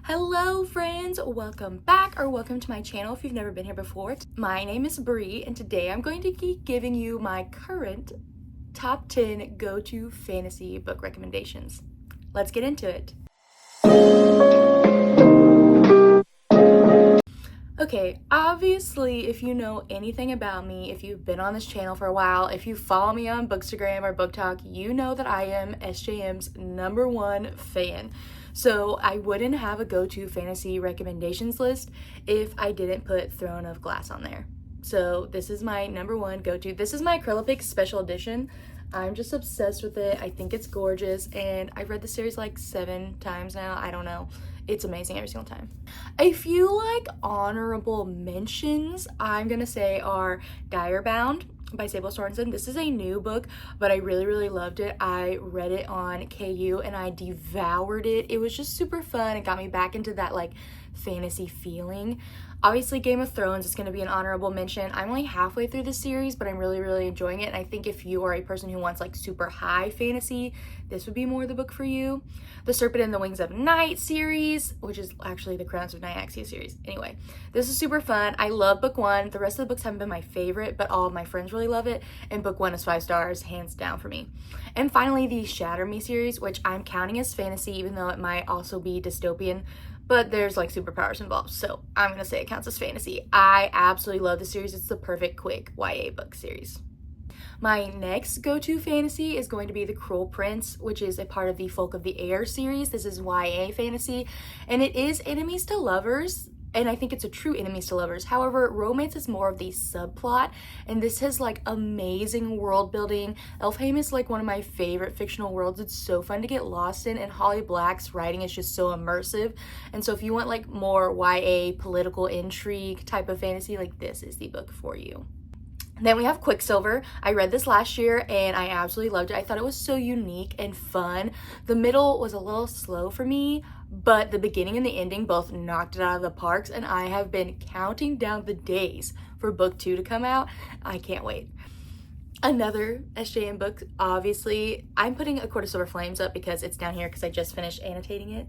Hello friends, welcome back or welcome to my channel if you've never been here before. My name is Bree and today I'm going to be giving you my current top 10 go-to fantasy book recommendations. Let's get into it. Okay, obviously if you know anything about me, if you've been on this channel for a while, if you follow me on Bookstagram or Book Talk, you know that I am SJM's #1 fan. So I wouldn't have a go-to fantasy recommendations list if I didn't put Throne of Glass on there. So this is my #1 go-to. This is my Acrylic special edition. I'm just obsessed with it. I think it's gorgeous and I've read the series like 7 times now. I don't know. It's amazing every single time. A few like honorable mentions I'm gonna say are Direbound by Sable Sorensen. This is a new book, but I really loved it. I read it on KU and I devoured it. It was just super fun. It got me back into that like fantasy feeling. Obviously Game of Thrones is going to be an honorable mention. I'm only halfway through the series, but I'm really enjoying it, and I think if you are a person who wants like super high fantasy, this would be more the book for you. The Serpent and the Wings of Night series, which is actually the Crowns of Nyaxia series. Anyway, this is super fun. I love book 1. The rest of the books haven't been my favorite, but all of my friends really love it, and book 1 is 5 stars, hands down for me. And finally, the Shatter Me series, which I'm counting as fantasy, even though it might also be dystopian, but there's like superpowers involved, so I'm gonna say it counts as fantasy. I absolutely love the series. It's the perfect quick YA book series. My next go-to fantasy is going to be The Cruel Prince, which is a part of the Folk of the Air series. This is YA fantasy, and it is enemies to lovers, and I think it's a true enemies to lovers. However, romance is more of the subplot, and this has like amazing world building. Elfheim is like one of my favorite fictional worlds. It's so fun to get lost in, and Holly Black's writing is just so immersive. And so if you want like more YA political intrigue type of fantasy, like this is the book for you. Then we have Quicksilver. I read this last year and I absolutely loved it. I thought it was so unique and fun. The middle was a little slow for me, but the beginning and the ending both knocked it out of the parks, and I have been counting down the days for book 2 to come out. I can't wait. Another SJM book, obviously, I'm putting A Court of Silver Flames up because it's down here because I just finished annotating it.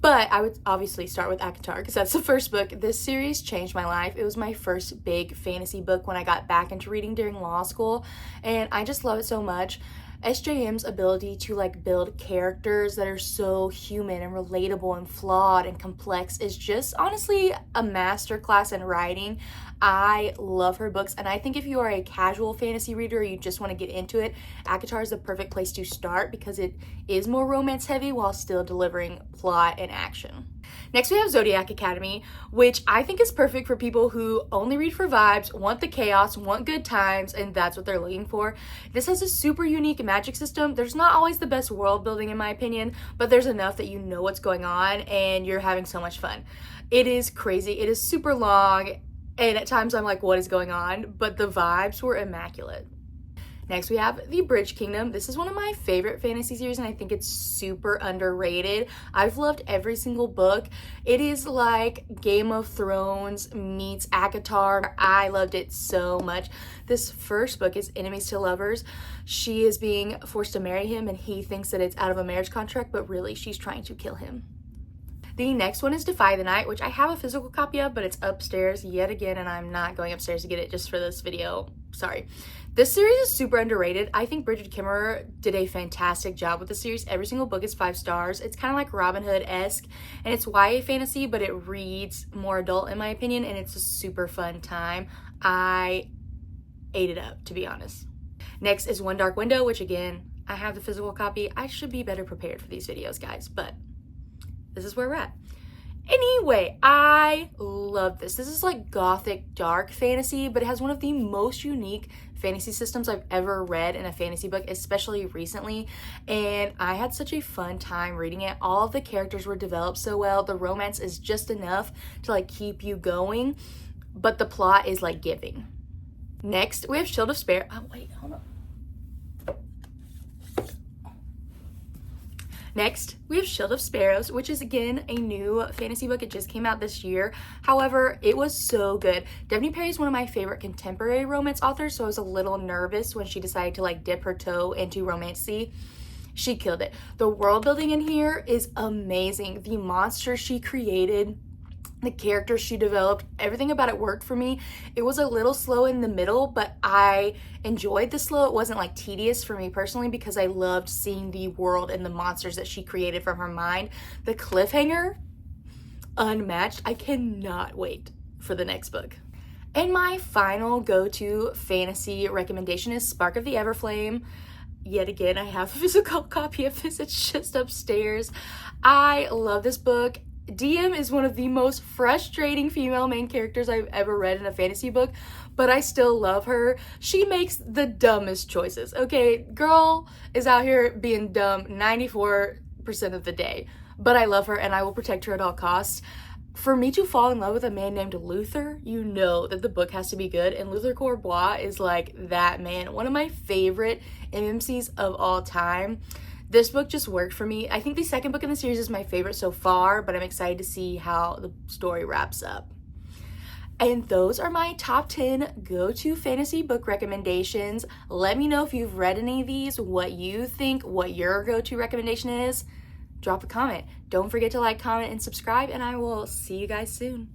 But I would obviously start with ACOTAR because that's the first book. This series changed my life. It was my first big fantasy book when I got back into reading during law school, and I just love it so much. SJM's ability to like build characters that are so human and relatable and flawed and complex is just honestly a masterclass in writing. I love her books, and I think if you are a casual fantasy reader or you just want to get into it, ACOTAR is the perfect place to start because it is more romance heavy while still delivering plot and action. Next we have Zodiac Academy, which I think is perfect for people who only read for vibes, want the chaos, want good times, and that's what they're looking for. This has a super unique magic system. There's not always the best world building in my opinion, but there's enough that you know what's going on and you're having so much fun. It is crazy. It is super long, and at times I'm like, what is going on? But the vibes were immaculate. Next, we have The Bridge Kingdom. This is one of my favorite fantasy series, and I think it's super underrated. I've loved every single book. It is like Game of Thrones meets ACOTAR. I loved it so much. This first book is Enemies to Lovers. She is being forced to marry him, and he thinks that it's out of a marriage contract, but really she's trying to kill him. The next one is Defy the Night, which I have a physical copy of, but it's upstairs yet again, and I'm not going upstairs to get it just for this video. Sorry. This series is super underrated. I think Bridget Kimmerer did a fantastic job with the series. Every single book is 5 stars. It's kind of like Robin Hood-esque, and it's YA fantasy, but it reads more adult in my opinion, and it's a super fun time. I ate it up, to be honest. Next is One Dark Window, which again, I have the physical copy. I should be better prepared for these videos, guys, but this is where we're at. Anyway, I love this. This is like gothic dark fantasy, but it has one of the most unique fantasy systems I've ever read in a fantasy book, especially recently, and I had such a fun time reading it. All of the characters were developed so well. The romance is just enough to like keep you going, but the plot is like giving. Next, we have Shield of Spare. Oh, wait, hold on. Next, we have Shield of Sparrows, which is again a new fantasy book. It just came out this year. However, it was so good. Devney Perry is one of my favorite contemporary romance authors, so I was a little nervous when she decided to like dip her toe into romance-y. She killed it. The world building in here is amazing. The monsters she created, the characters she developed, everything about it worked for me. It was a little slow in the middle, but I enjoyed the slow. It wasn't like tedious for me personally because I loved seeing the world and the monsters that she created from her mind. The cliffhanger, unmatched. I cannot wait for the next book. And my final go-to fantasy recommendation is Spark of the Everflame. Yet again, I have a physical copy of this. It's just upstairs. I love this book. DM is one of the most frustrating female main characters I've ever read in a fantasy book, but I still love her. She makes the dumbest choices, okay? Girl is out here being dumb 94% of the day, but I love her and I will protect her at all costs. For me to fall in love with a man named Luther, you know that the book has to be good, and Luther Corbois is like that man. One of my favorite MMCs of all time. This book just worked for me. I think the second book in the series is my favorite so far, but I'm excited to see how the story wraps up. And those are my top 10 go-to fantasy book recommendations. Let me know if you've read any of these, what you think, what your go-to recommendation is. Drop a comment. Don't forget to like, comment, and subscribe, and I will see you guys soon.